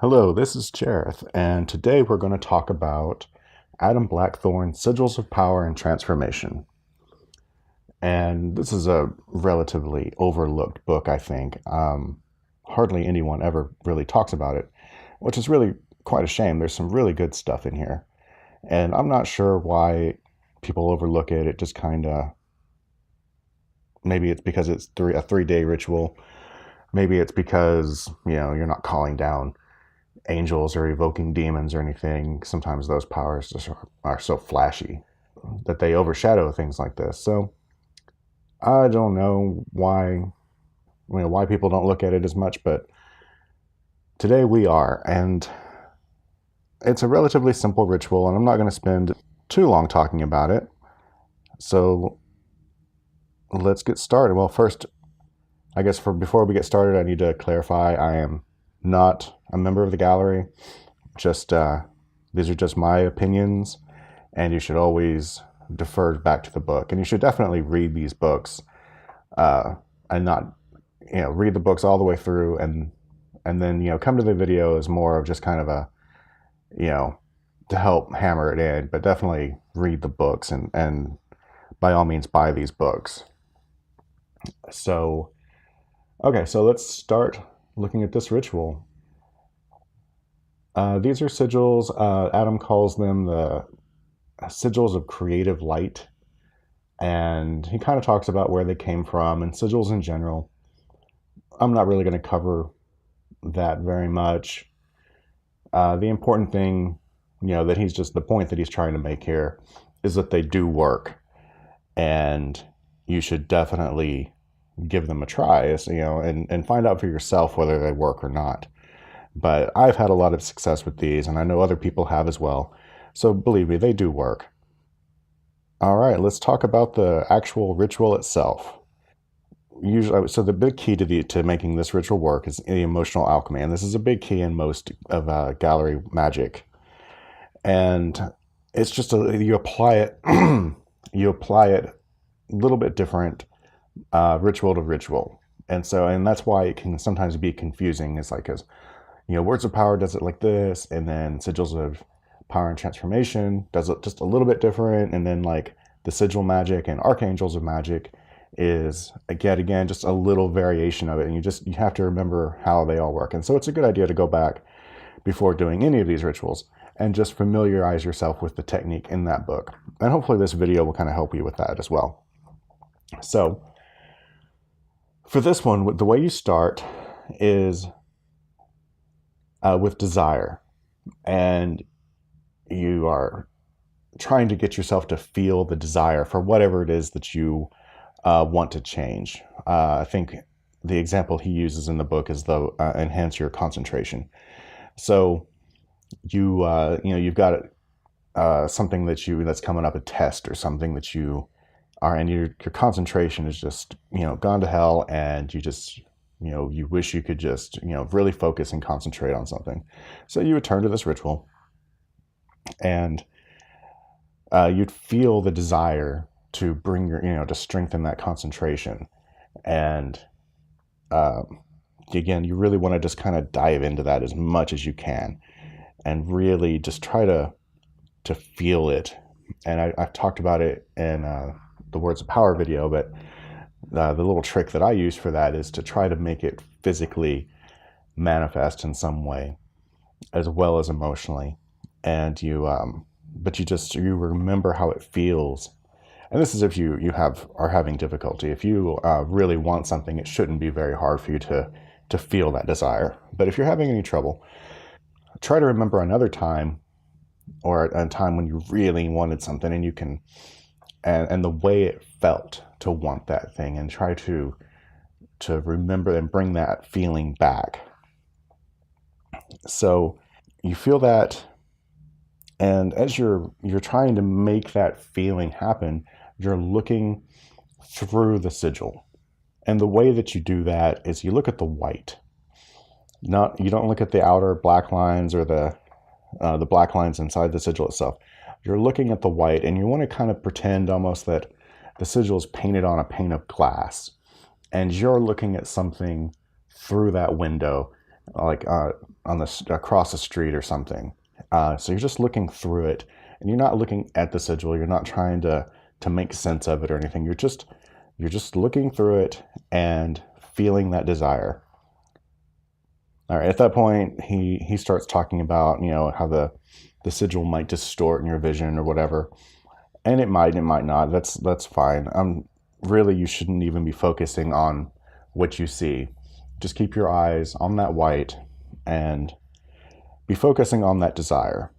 Hello, this is Jareth, and today we're going to talk about Adam Blackthorne's Sigils of Power and Transformation. And this is a relatively overlooked book, I think. Hardly anyone ever really talks about it, which is really quite a shame. There's some really good stuff in here. And I'm not sure why people overlook it. It just kind of, maybe it's because it's a 3-day ritual. Maybe it's because, you're not calling down angels or evoking demons or anything. Sometimes those powers just are so flashy that they overshadow things like this. So I don't know why people don't look at it as much, but today we are, and it's a relatively simple ritual, and I'm not going to spend too long talking about it. So let's get started. Well, first, I guess before we get started, I need to clarify I am not a member of the gallery. Just these are just my opinions, and you should always defer back to the book. And you should definitely read these books, and not read the books all the way through, and then come to the video as more of just kind of a to help hammer it in. But definitely read the books, and by all means buy these books. So okay, so let's start looking at this ritual. These are sigils. Adam calls them the sigils of creative light, and he kind of talks about where they came from and sigils in general. I'm not really going to cover that very much. The important thing, the point that he's trying to make here is that they do work, and you should definitely give them a try, and find out for yourself whether they work or not. But I've had a lot of success with these, and I know other people have as well. So believe me, they do work. All right, let's talk about the actual ritual itself. Usually, so the big key to making this ritual work is the emotional alchemy, and this is a big key in most of gallery magic. And it's just you apply it, you apply it a little bit different, ritual to ritual, and that's why it can sometimes be confusing. It's like, because Words of Power does it like this, and then Sigils of Power and Transformation does it just a little bit different, and then like the Sigil Magic and Archangels of Magic is again just a little variation of it, and you have to remember how they all work. And so it's a good idea to go back before doing any of these rituals and just familiarize yourself with the technique in that book. And hopefully this video will kind of help you with that as well. So for this one, the way you start is with desire, and you are trying to get yourself to feel the desire for whatever it is that you want to change. I think the example he uses in the book is the enhance your concentration. So you've got something that's coming up, a test or something that you are, and your concentration is just gone to hell, and you just you wish you could just really focus and concentrate on something. So you would turn to this ritual, and you'd feel the desire to bring to strengthen that concentration. And again, you really want to just kind of dive into that as much as you can, and really just try to feel it. And I've talked about it in the Words of Power video, but the little trick that I use for that is to try to make it physically manifest in some way, as well as emotionally. And you remember how it feels. And this is if you are having difficulty. If you really want something, it shouldn't be very hard for you to feel that desire. But if you're having any trouble, try to remember another time, or a time when you really wanted something, and you can, and the way it felt to want that thing, and try to remember and bring that feeling back. So you feel that, and as you're trying to make that feeling happen, you're looking through the sigil. And the way that you do that is you look at the white. You don't look at the outer black lines or the black lines inside the sigil itself. You're looking at the white, and you want to kind of pretend almost that the sigil is painted on a pane of glass, and you're looking at something through that window, like across the street or something. So you're just looking through it, and you're not looking at the sigil. You're not trying to make sense of it or anything. You're just looking through it and feeling that desire. All right. At that point, he starts talking about how the sigil might distort in your vision or whatever, and it might not. That's fine. Really, you shouldn't even be focusing on what you see. Just keep your eyes on that white and be focusing on that desire.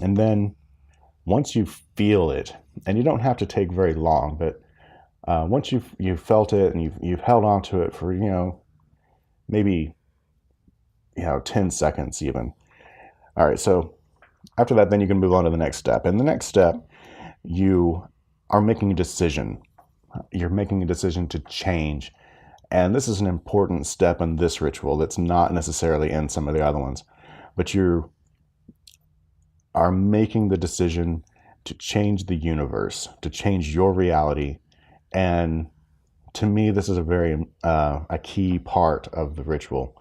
And then once you feel it, and you don't have to take very long, but once you've felt it and you've held on to it for maybe 10 seconds even. All right, so after that, then you can move on to the next step. And the next step, you are making a decision. You're making a decision to change. And this is an important step in this ritual that's not necessarily in some of the other ones. But you are making the decision to change the universe, to change your reality. And to me, this is a key part of the ritual.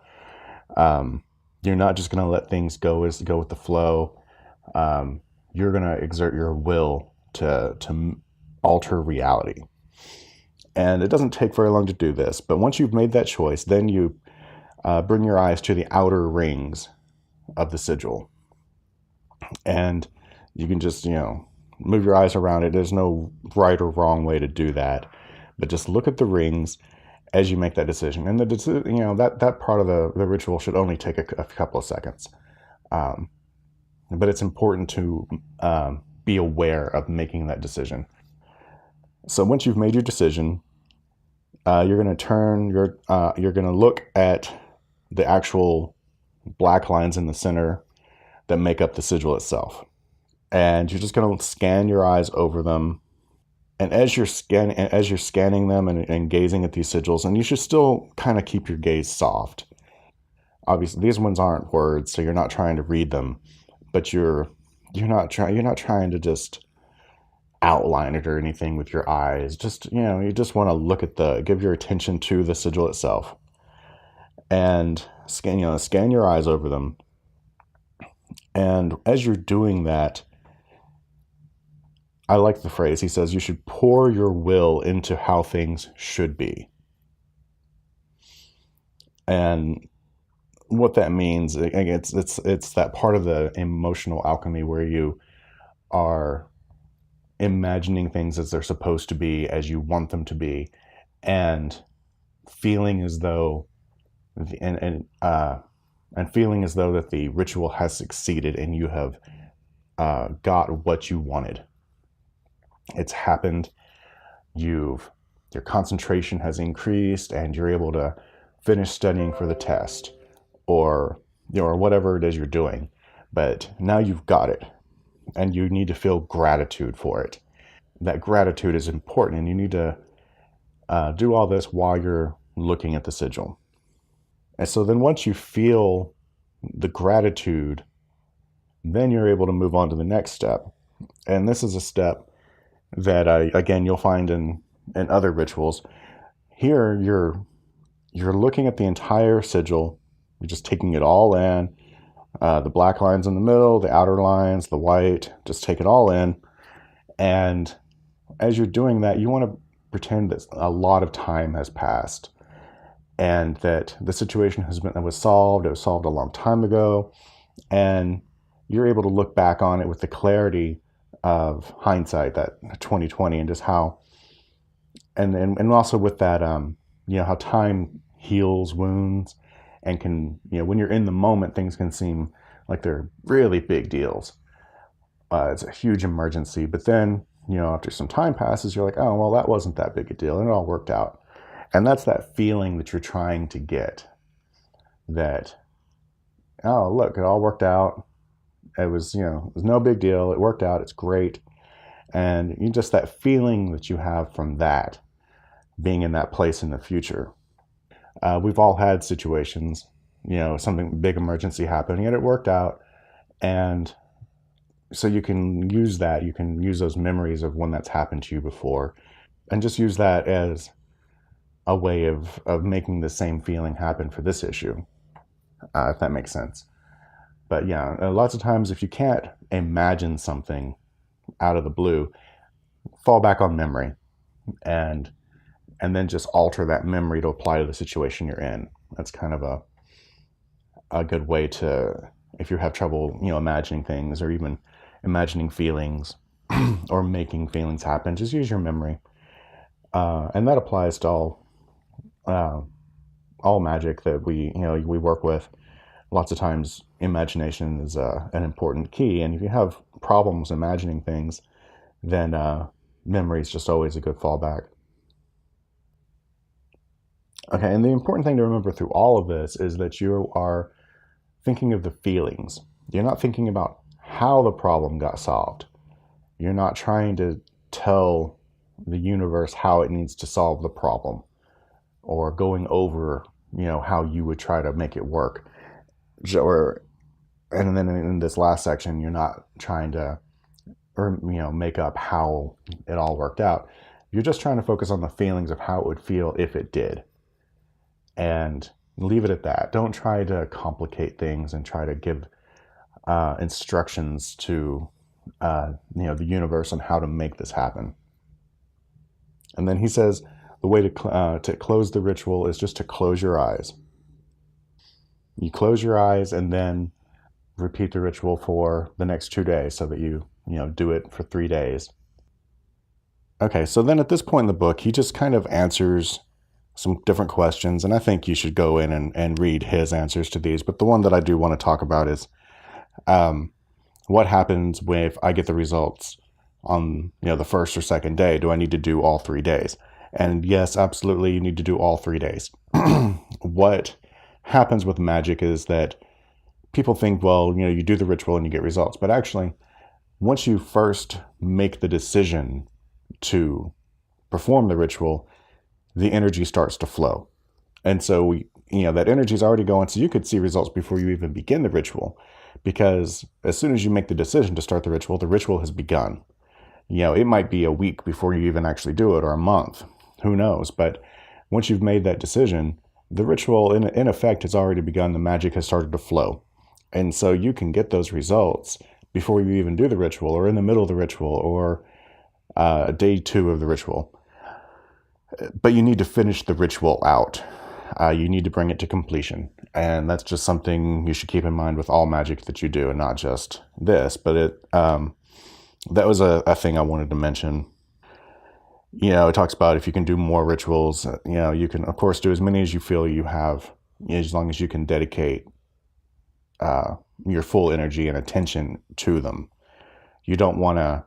You're not just going to let things go with the flow. You're going to exert your will to alter reality. And it doesn't take very long to do this. But once you've made that choice, then you bring your eyes to the outer rings of the sigil. And you can just, move your eyes around it. There's no right or wrong way to do that. But just look at the rings as you make that decision. And that part of the ritual should only take a couple of seconds. But it's important to be aware of making that decision. So once you've made your decision, you're going to look at the actual black lines in the center that make up the sigil itself. And you're just going to scan your eyes over them. And as you're scanning them and gazing at these sigils, and you should still kind of keep your gaze soft. Obviously, these ones aren't words, so you're not trying to read them, but you're not trying to just outline it or anything with your eyes. Just you just want to give your attention to the sigil itself, and scan your eyes over them. And as you're doing that, I like the phrase. He says you should pour your will into how things should be. And what that means, it's that part of the emotional alchemy where you are imagining things as they're supposed to be, as you want them to be, and feeling as though feeling as though that the ritual has succeeded and you have got what you wanted. It's happened. Your concentration has increased, and you're able to finish studying for the test, or whatever it is you're doing. But now you've got it, and you need to feel gratitude for it. That gratitude is important, and you need to do all this while you're looking at the sigil. And so then once you feel the gratitude, then you're able to move on to the next step. And this is a step that again you'll find in other rituals. Here you're looking at the entire sigil. You're just taking it all in. The black lines in the middle, the outer lines, the white, just take it all in. And as you're doing that, you want to pretend that a lot of time has passed and that the situation was solved. It was solved a long time ago. And you're able to look back on it with the clarity of hindsight, that 2020, and just how, and also with that, how time heals wounds and can, when you're in the moment, things can seem like they're really big deals. It's a huge emergency, but then, after some time passes, you're like, oh, well, that wasn't that big a deal, and it all worked out. And that's that feeling that you're trying to get, that, oh, look, it all worked out. It was, it was no big deal. It worked out. It's great. And just that feeling that you have from that, being in that place in the future. We've all had situations, something big emergency happened, and it worked out. And so you can use that. You can use those memories of when that's happened to you before, and just use that as a way of making the same feeling happen for this issue. if that makes sense. But yeah, lots of times if you can't imagine something out of the blue, fall back on memory and then just alter that memory to apply to the situation you're in. That's kind of a good way to, if you have trouble, imagining things or even imagining feelings or making feelings happen, just use your memory. And that applies to all magic that we work with. Lots of times imagination is an important key. And if you have problems imagining things, then memory is just always a good fallback. Okay, and the important thing to remember through all of this is that you are thinking of the feelings. You're not thinking about how the problem got solved. You're not trying to tell the universe how it needs to solve the problem or going over, how you would try to make it work. Or, and then in this last section, you're not trying to, or, make up how it all worked out. You're just trying to focus on the feelings of how it would feel if it did. And leave it at that. Don't try to complicate things and try to give instructions to the universe on how to make this happen. And then he says the way to close the ritual is just to close your eyes. You close your eyes and then repeat the ritual for the next 2 days, so that you do it for 3 days. Okay, so then at this point in the book, he just kind of answers some different questions, and I think you should go in and read his answers to these. But the one that I do want to talk about is what happens if I get the results on the first or second day? Do I need to do all 3 days? And yes, absolutely, you need to do all 3 days. What happens with magic is that people think, well, you do the ritual and you get results. But actually, once you first make the decision to perform the ritual, the energy starts to flow. And so that energy is already going, so you could see results before you even begin the ritual, because as soon as you make the decision to start the ritual has begun. It might be a week before you even actually do it, or a month, who knows? But once you've made that decision, the ritual in effect has already begun. The magic has started to flow. And so you can get those results before you even do the ritual, or in the middle of the ritual, or day 2 of the ritual. But you need to finish the ritual out. You need to bring it to completion. And that's just something you should keep in mind with all magic that you do, and not just this. But that was a thing I wanted to mention. It talks about if you can do more rituals, you can, of course, do as many as you feel you have, as long as you can dedicate your full energy and attention to them. You don't want to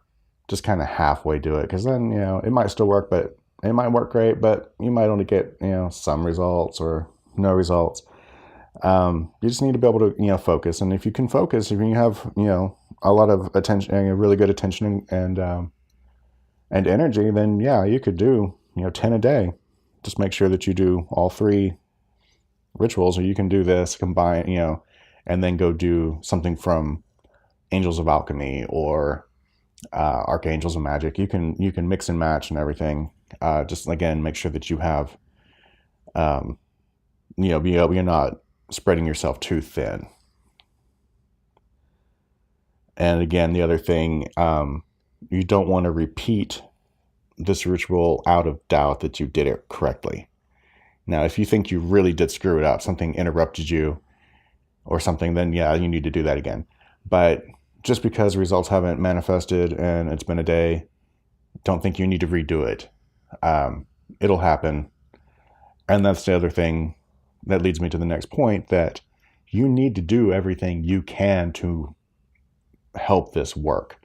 just kind of halfway do it, because then, it might still work, but it might work great, but you might only get, some results or no results. You just need to be able to, focus. And if you can focus, if you have, a lot of attention, really good attention and energy, then yeah, you could do, 10 a day. Just make sure that you do all 3 rituals, or you can do this combine, and then go do something from Angels of Alchemy or Archangels of Magic. You can mix and match and everything. Just again, make sure that you have, you're not spreading yourself too thin. And again, the other thing, you don't want to repeat this ritual out of doubt that you did it correctly. Now, if you think you really did screw it up, something interrupted you or something, then yeah, you need to do that again. But just because results haven't manifested and it's been a day, don't think you need to redo it. It'll happen. And that's the other thing that leads me to the next point, that you need to do everything you can to help this work.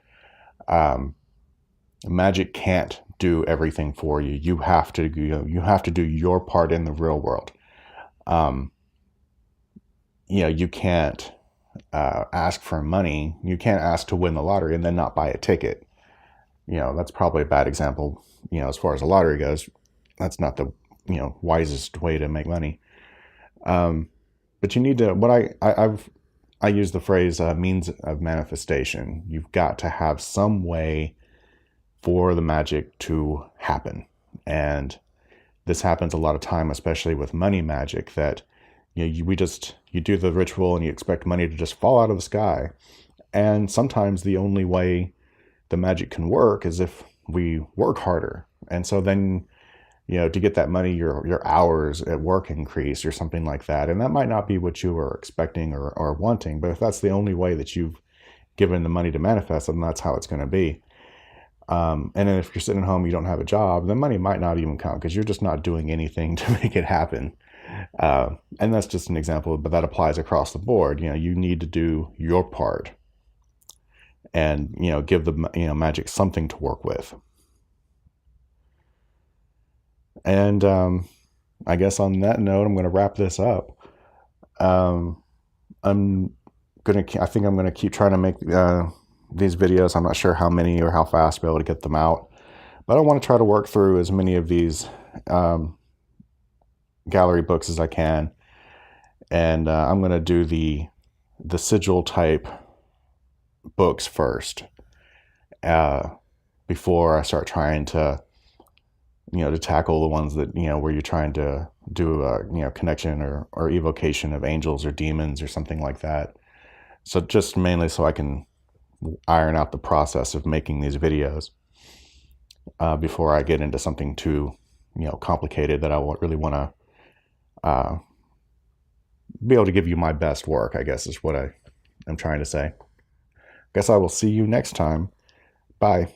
Magic can't do everything for you. You have to do your part in the real world. You can't ask for money. You can't ask to win the lottery and then not buy a ticket. That's probably a bad example. As far as the lottery goes, that's not the wisest way to make money. But you need to. I use the phrase means of manifestation. You've got to have some way for the magic to happen, and this happens a lot of time, especially with money magic, that you do the ritual and you expect money to just fall out of the sky. And sometimes the only way the magic can work is if we work harder. And so then, to get that money, your hours at work increase or something like that. And that might not be what you were expecting or wanting, but if that's the only way that you've given the money to manifest, then that's how it's going to be. And then if you're sitting at home, you don't have a job, the money might not even come because you're just not doing anything to make it happen. And that's just an example, but that applies across the board. You need to do your part and, give the, magic something to work with. And I guess on that note, I'm going to wrap this up. I think I'm gonna keep trying to make these videos. I'm not sure how many or how fast I'll be able to get them out, but I want to try to work through as many of these gallery books as I can. And I'm gonna do the sigil type books first, before I start trying to to tackle the ones that where you're trying to do a connection or evocation of angels or demons or something like that. So just mainly so I can iron out the process of making these videos before I get into something too complicated that I really want to be able to give you my best work, I guess is what I'm trying to say. I guess I will see you next time. Bye.